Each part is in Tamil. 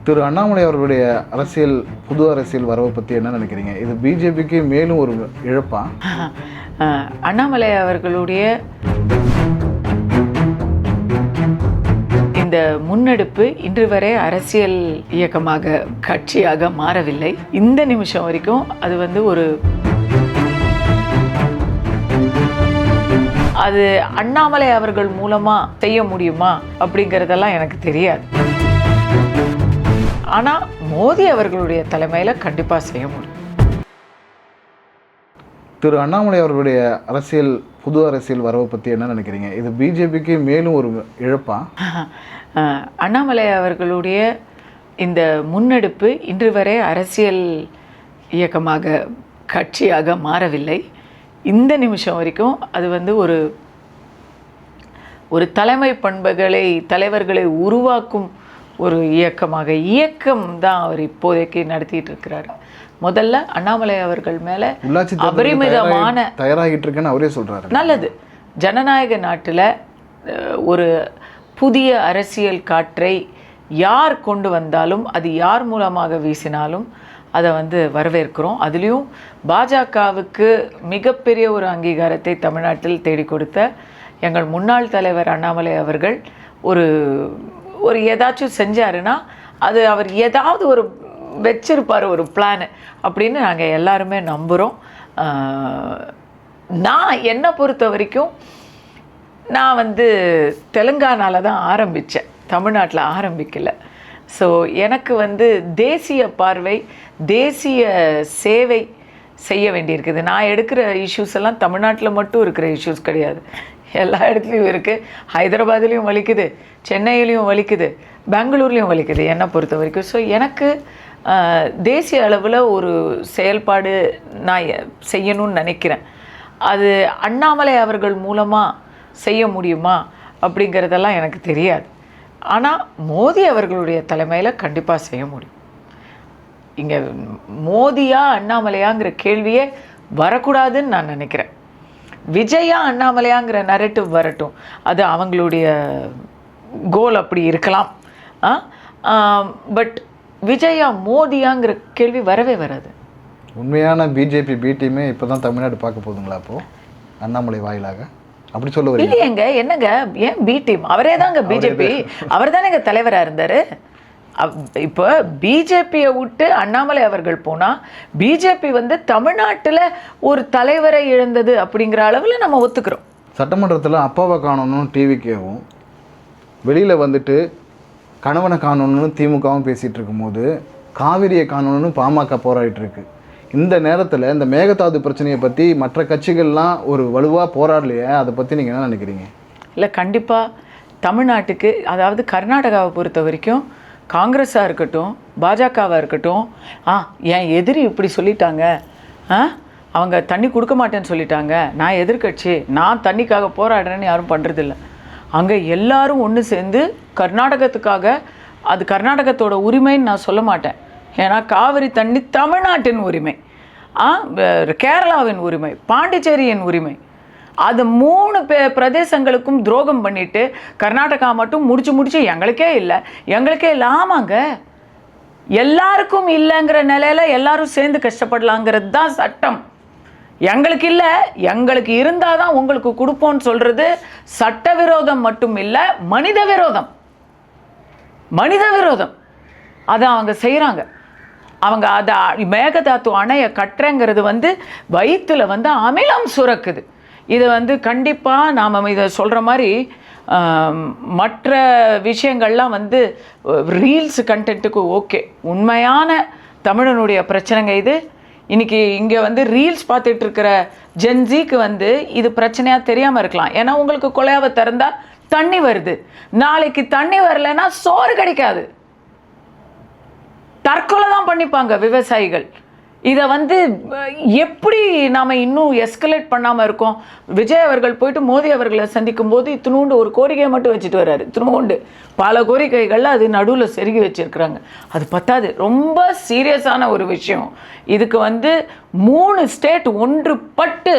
திரு அண்ணாமலை அவர்களுடைய அரசியல் புது அரசியல் வரவை பற்றி என்ன நினைக்கிறீங்க? இது பிஜேபிக்கு மேலும் ஒரு இழப்பா? அண்ணாமலை அவர்களுடைய இந்த முன்னெடுப்பு இன்று வரை அரசியல் இயக்கமாக கட்சியாக மாறவில்லை. இந்த நிமிஷம் வரைக்கும் அது அண்ணாமலை அவர்கள் மூலமா செய்ய முடியுமா அப்படிங்கிறதெல்லாம் எனக்கு தெரியாது. ஆனால் மோடி அவர்களுடைய தலைமையில் கண்டிப்பாக செய்ய முடியும். திரு அண்ணாமலை அவர்களுடைய அரசியல் புது அரசியல் வரவை பற்றி என்ன நினைக்கிறீங்க? இது பிஜேபிக்கு மேலும் ஒரு இழப்பா? அண்ணாமலை அவர்களுடைய இந்த முன்னெடுப்பு இன்று வரை அரசியல் இயக்கமாக கட்சியாக மாறவில்லை. இந்த நிமிஷம் வரைக்கும் அது ஒரு தலைமை பண்புகளை தலைவர்களை உருவாக்கும் ஒரு இயக்கம் தான் அவர் இப்போதைக்கு நடத்திட்டு இருக்கிறார். முதல்ல அண்ணாமலை அவர்கள் மேல அபரிமிதமான தயாராகிட்டு இருக்குன்னு அவரே சொல்றாரு. நல்லது. ஜனநாயக நாட்டில் ஒரு புதிய அரசியல் காற்றை யார் கொண்டு வந்தாலும் அது யார் மூலமாக வீசினாலும் அதை வரவேற்கிறோம். அதுலேயும் பாஜகவுக்கு மிகப்பெரிய ஒரு அங்கீகாரத்தை தமிழ்நாட்டில் தேடி கொடுத்த எங்கள் முன்னாள் தலைவர் அண்ணாமலை அவர்கள் ஒரு ஏதாச்சும் செஞ்சாருன்னா அது அவர் ஏதாவது ஒரு வச்சிருப்பார் ஒரு பிளான் அப்படின்னு நாங்கள் எல்லாருமே நம்புகிறோம். நான் என்னை பொறுத்த வரைக்கும் நான் தெலுங்கானாவில் தான் ஆரம்பித்தேன், தமிழ்நாட்டில் ஆரம்பிக்கலை. ஸோ எனக்கு தேசிய பார்வை, தேசிய சேவை செய்ய வேண்டியிருக்குது. நான் எடுக்கிற இஷ்யூஸ் எல்லாம் தமிழ்நாட்டில் மட்டும் இருக்கிற இஷ்யூஸ் கிடையாது, எல்லா இடத்துலையும் இருக்குது. ஹைதராபாத்லேயும் வலிக்குது, சென்னையிலையும் வலிக்குது, பெங்களூர்லேயும் வலிக்குது என்னை பொறுத்த வரைக்கும். ஸோ எனக்கு தேசிய அளவில் ஒரு செயல்பாடு நான் செய்யணும்னு நினைக்கிறேன். அது அண்ணாமலை அவர்கள் மூலமாக செய்ய முடியுமா அப்படிங்கிறதெல்லாம் எனக்கு தெரியாது. ஆனால் மோடி அவர்களுடைய தலைமையில் கண்டிப்பாக செய்ய முடியும். இங்கே மோடியா அண்ணாமலையாங்கிற கேள்வியே வரக்கூடாதுன்னு நான் நினைக்கிறேன். விஜயா அண்ணாமலையாங்கிற நரேட்டிவ் வரட்டும், அது அவங்களுடைய கோல் அப்படி இருக்கலாம். பட் விஜயா மோடியாங்கிற கேள்வி வரவே வராது. உண்மையான பிஜேபி பி டீமே இப்போ தான் தமிழ்நாடு பார்க்க போதுங்களா? அப்போது அண்ணாமலை வாயிலாக அப்படி சொல்ல வரீங்க? இல்லையேங்க, என்னங்க ஏன் பி டீம்? அவரே தாங்க பிஜேபி, அவர் தானேங்க தலைவராக இருந்தார். இப்போ பிஜேபியை விட்டு அண்ணாமலை அவர்கள் போனால் பிஜேபி தமிழ்நாட்டில் ஒரு தலைவரை இழந்தது அப்படிங்கிற அளவில் நம்ம ஒத்துக்கிறோம். சட்டமன்றத்தில் அப்பாவை காணணும்னு டிவிக்கேவும், வெளியில் கணவனை காணணும்னு திமுகவும் பேசிகிட்டு இருக்கும்போது காவிரியை காணணும்னு பாமக போராடிட்டு இருக்கு. இந்த நேரத்தில் இந்த மேகதாது பிரச்சனையை பற்றி மற்ற கட்சிகள்லாம் ஒரு வலுவாக போராடலையே, அதை பற்றி நீங்கள் என்ன நினைக்கிறீங்க? இல்லை, கண்டிப்பாக தமிழ்நாட்டுக்கு, அதாவது கர்நாடகாவை பொறுத்த வரைக்கும் காங்கிரஸாக இருக்கட்டும், பாஜகவாக இருக்கட்டும், என் எதிரி இப்படி சொல்லிட்டாங்க, அவங்க தண்ணி கொடுக்க மாட்டேன்னு சொல்லிட்டாங்க, நான் எதிர்கட்சி, நான் தண்ணிக்காக போராடுறேன்னு யாரும் பண்ணுறதில்ல. அங்கே எல்லாரும் ஒன்று சேர்ந்து கர்நாடகத்துக்காக, அது கர்நாடகத்தோட உரிமைன்னு நான் சொல்ல மாட்டேன். ஏன்னா காவிரி தண்ணி தமிழ்நாட்டின் உரிமை, கேரளாவின் உரிமை, பாண்டிச்சேரியின் உரிமை. அது 3 பிரதேசங்களுக்கும் துரோகம் பண்ணிட்டு கர்நாடகா மட்டும் முடிச்சு எங்களுக்கே இல்லை. ஆமாங்க, எல்லாருக்கும் இல்லைங்கிற நிலையில எல்லாரும் சேர்ந்து கஷ்டப்படலாங்கிறது தான் சட்டம். எங்களுக்கு இல்லை, எங்களுக்கு இருந்தால் தான் உங்களுக்கு கொடுப்போம்னு சொல்கிறது சட்டவிரோதம் மட்டும் இல்லை, மனித விரோதம். அதை அவங்க செய்கிறாங்க. அவங்க அதை மேகதாத்து அணையை கட்டுறங்கிறது வயிற்றுல அமிலம் சுரக்குது. இதை கண்டிப்பாக நாம் இதை சொல்கிற மாதிரி மற்ற விஷயங்கள்லாம் ரீல்ஸ் கண்டென்ட்டுக்கு ஓகே. உண்மையான தமிழனுடைய பிரச்சனைங்க இது. இன்றைக்கி இங்கே ரீல்ஸ் பார்த்துட்டு இருக்கிற ஜென்ஜிக்கு இது பிரச்சனையாக தெரியாமல் இருக்கலாம். ஏன்னா உங்களுக்கு கொலையாவை திறந்தால் தண்ணி வருது, நாளைக்கு தண்ணி வரலைன்னா சோறு கிடைக்காது, தற்கொலை தான் பண்ணிப்பாங்க விவசாயிகள். இதை எப்படி நாம் இன்னும் எஸ்கலேட் பண்ணாமல் இருக்கோம்? விஜய் அவர்கள் போயிட்டு மோடி அவர்களை சந்திக்கும் போது இத்தினூண்டு ஒரு கோரிக்கையை மட்டும் வச்சுட்டு வர்றாரு. இத்தினூண்டு பல கோரிக்கைகளில் அது நடுவில் செருகி வச்சுருக்குறாங்க. அது பத்தாது, ரொம்ப சீரியஸான ஒரு விஷயம். இதுக்கு 3 ஸ்டேட் ஒன்றுபட்டு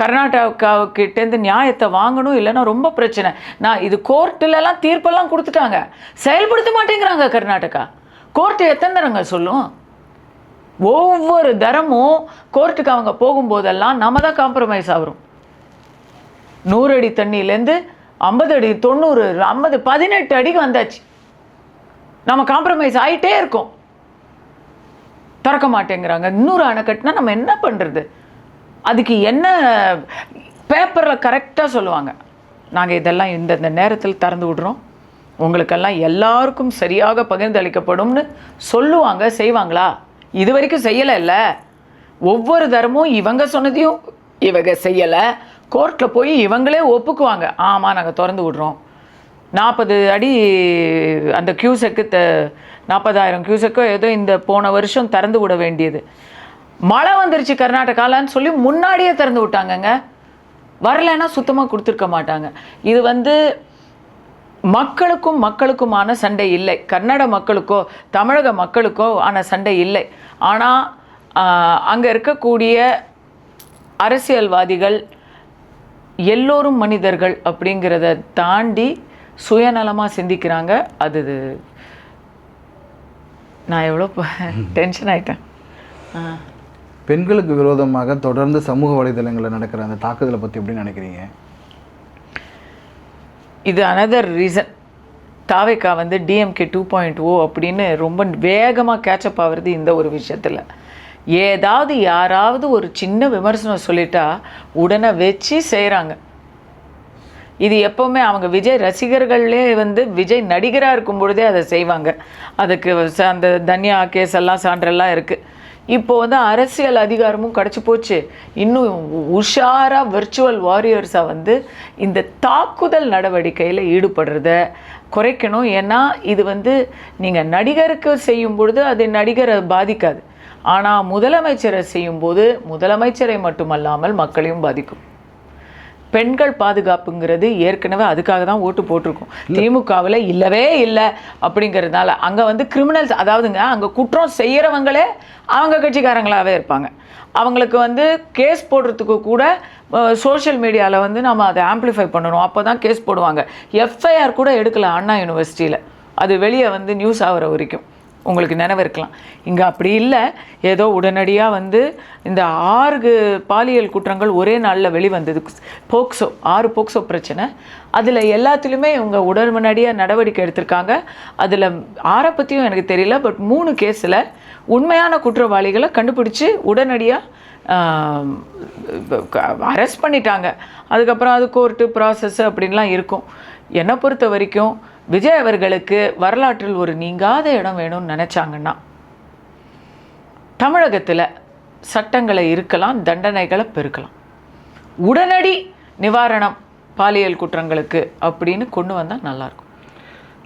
கர்நாடகாவுக்கிட்டேருந்து நியாயத்தை வாங்கணும், இல்லைன்னா ரொம்ப பிரச்சனை. நான் இது கோர்ட்டிலலாம் தீர்ப்பெல்லாம் கொடுத்துட்டாங்க, செயல்படுத்த மாட்டேங்கிறாங்க கர்நாடகா. கோர்ட்டு எத்தனை தரங்க சொல்லும்? ஒவ்வொரு தரமும் கோர்ட்டுக்கு அவங்க போகும்போதெல்லாம் நம்ம தான் காம்ப்ரமைஸ் ஆகிறோம். 100 அடி தண்ணியிலேருந்து 50 அடி, 90, 50, 18 அடிக்கு வந்தாச்சு. நம்ம காம்ப்ரமைஸ் ஆகிட்டே இருக்கோம். திறக்க மாட்டேங்கிறாங்க. இன்னொரு அணை கட்டினா நம்ம என்ன பண்ணுறது? அதுக்கு என்ன பேப்பரில் கரெக்டாக சொல்லுவாங்க, நாங்கள் இதெல்லாம் இந்த நேரத்தில் திறந்து விடுறோம், உங்களுக்கெல்லாம் எல்லாருக்கும் சரியாக பகிர்ந்தளிக்கப்படும்னு சொல்லுவாங்க. செய்வாங்களா? இது வரைக்கும் செய்யலை. இல்லை, ஒவ்வொரு தரமும் இவங்க சொன்னதையும் இவங்க செய்யலை. கோர்ட்டில் போய் இவங்களே ஒப்புக்குவாங்க, ஆமாம் நாங்கள் திறந்து விடுறோம். 40 அடி அந்த கியூசெக்கு 40,000 கியூசெக்கோ ஏதோ இந்த போன வருஷம் திறந்து விட வேண்டியது, மழை வந்துருச்சு கர்நாடகாலன்னு சொல்லி முன்னாடியே திறந்து விட்டாங்கங்க. வரலைன்னா சுத்தமாக கொடுத்துருக்க மாட்டாங்க. இது மக்களுக்குமான சண்டை இல்லை, கன்னட மக்களுக்கோ தமிழக மக்களுக்கோ ஆன சண்டை இல்லை. ஆனால் அங்கே இருக்கக்கூடிய அரசியல்வாதிகள் எல்லோரும் மனிதர்கள் அப்படிங்கிறத தாண்டி சுயநலமாக சிந்திக்கிறாங்க. அது நான் எவ்வளோ டென்ஷன் ஆகிட்டேன். பெண்களுக்கு விரோதமாக தொடர்ந்து சமூக வலைதளங்களில் நடக்கிற அந்த தாக்குதலை பற்றி எப்படி நினைக்கிறீங்க? இது அனதர் ரீசன். தாவேக்கா டிஎம்கே 2.0 அப்படின்னு ரொம்ப வேகமாக கேட்சப் ஆகுறது இந்த ஒரு விஷயத்தில். ஏதாவது யாராவது ஒரு சின்ன விமர்சனம் சொல்லிட்டா உடனே வச்சு செய்கிறாங்க. இது எப்போவுமே அவங்க விஜய் ரசிகர்களே விஜய் நடிகராக இருக்கும் பொழுதே அதை செய்வாங்க. அதுக்கு அந்த தன்யா கேஸ் எல்லாம் சான்றெல்லாம் இருக்குது. இப்போது அரசியல் அதிகாரமும் கிடச்சி போச்சு. இன்னும் உஷாராக விர்ச்சுவல் வாரியர்ஸாக இந்த தாக்குதல் நடவடிக்கையில் ஈடுபடுறத குறைக்கணும். ஏன்னா இது நீங்கள் நடிகருக்கு செய்யும் பொழுது அது நடிகரை பாதிக்காது. ஆனால் முதலமைச்சரை செய்யும்போது முதலமைச்சரை மட்டுமல்லாமல் மக்களையும் பாதிக்கும். பெண்கள் பாதுகாப்புங்கிறது ஏற்கனவே அதுக்காக தான் ஓட்டு போட்டிருக்கோம். திமுகவில் இல்லவே இல்லை அப்படிங்கிறதுனால அங்கே கிரிமினல்ஸ், அதாவதுங்க அங்கே குற்றம் செய்கிறவங்களே அவங்க கட்சிக்காரங்களாகவே இருப்பாங்க. அவங்களுக்கு கேஸ் போடுறதுக்கு கூட சோஷியல் மீடியாவில் நம்ம அதை ஆம்ப்ளிஃபை பண்ணணும். அப்போ தான் கேஸ் போடுவாங்க. எஃப்ஐஆர் கூட எடுக்கல அண்ணா யூனிவர்சிட்டியில். அது வெளியே நியூஸ் ஆகிற வரைக்கும் உங்களுக்கு நினைவு இருக்கலாம். இங்கே அப்படி இல்லை. ஏதோ உடனடியாக இந்த 6 பாலியல் குற்றங்கள் ஒரே நாளில் வெளிவந்தது. போக்சோ 6 போக்சோ பிரச்சனை. அதில் எல்லாத்துலேயுமே இவங்க உடனடியாக நடவடிக்கை எடுத்திருக்காங்க. அதில் 6 பற்றியும் எனக்கு தெரியல, பட் 3 கேஸில் உண்மையான குற்றவாளிகளை கண்டுபிடிச்சி உடனடியாக அரெஸ்ட் பண்ணிட்டாங்க. அதுக்கப்புறம் அது கோர்ட்டு ப்ராசஸ் அப்படின்லாம் இருக்கும். என்னை பொறுத்த வரைக்கும் விஜய் அவர்களுக்கு வரலாற்றில் ஒரு நீங்காத இடம் வேணும்னு நினச்சாங்கன்னா தமிழகத்தில் சட்டங்களை இருக்கலாம், தண்டனைகளை பெருக்கலாம், உடனடி நிவாரணம் பாலியல் குற்றங்களுக்கு அப்படின்னு கொண்டு வந்தால் நல்லாயிருக்கும்.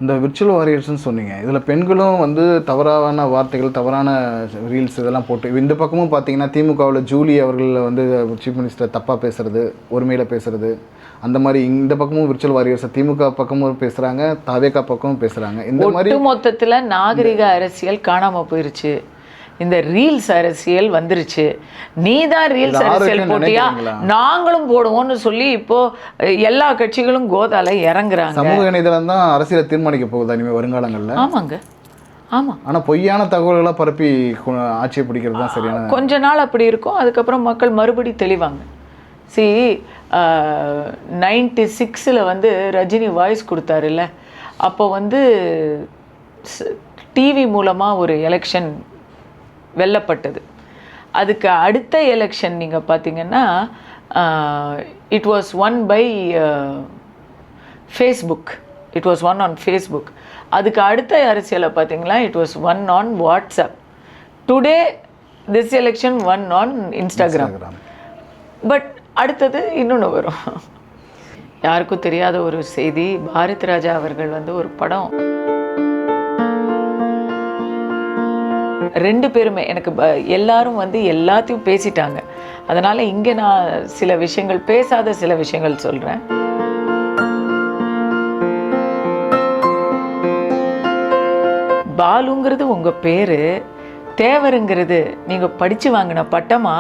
இந்த விர்ச்சுவல் வாரியர்ஸ்ன்னு சொன்னீங்க, இதில் பெண்களும் தவறான வார்த்தைகள், தவறான ரீல்ஸ் இதெல்லாம் போட்டு, இந்த பக்கமும் பார்த்தீங்கன்னா திமுகவில் ஜூலி அவர்கள் சீஃப் மினிஸ்டர் தப்பாக பேசுகிறது, ஒருமையில் பேசுகிறது, அந்த மாதிரி இந்த பக்கமும் விர்ச்சுவல் வாரியர்ஸ் திமுக பக்கமும் பேசுகிறாங்க, தாவேகா பக்கமும் பேசுகிறாங்க. இந்த மாதிரி மொத்தத்தில் நாகரிக அரசியல் காணாமல் போயிடுச்சு. இந்த ரீல்ஸ் அரசியல் வந்துருச்சு. நீ தான் ரீல்ஸ் அரசியல் போட்டியா, நாங்களும் போடுவோம்னு சொல்லி இப்போ எல்லா கட்சிகளும் கோதால இறங்குறாங்க. சமூக இணையதளம் தான் அரசியலை தீர்மானிக்க போகுதா இனிமேல் வருங்காலங்களில்? ஆமாங்க, ஆமாம். ஆனால் பொய்யான தகவல்களாக பரப்பி ஆட்சியை பிடிக்கிறது தான் சரியான. கொஞ்ச நாள் அப்படி இருக்கும், அதுக்கப்புறம் மக்கள் மறுபடி தெளிவாங்க. சி 96 ரஜினி வாய்ஸ் கொடுத்தாருல்ல, அப்போ டிவி மூலமாக ஒரு எலெக்ஷன் அதுக்கு அடுத்த எலெக்ஷன் நீங்கள் பார்த்தீங்கன்னா it was won by Facebook. It was won on Facebook. அதுக்கு அடுத்த அரசியலை பார்த்தீங்கன்னா it was won on WhatsApp. Today this election won on Instagram. But அடுத்தது இன்னொன்று வரும். யாருக்கும் தெரியாத ஒரு செய்தி, பாரத் ராஜா அவர்கள் ஒரு படம், 2 பேருமே எனக்கு எல்லாரும் எல்லாத்தையும் பேசிட்டாங்க. அதனால் இங்கே நான் சில விஷயங்கள், பேசாத சில விஷயங்கள் சொல்கிறேன். பாலுங்கிறது உங்கள் பேர், தேவருங்கிறது நீங்கள் படித்து வாங்கின பட்டமா,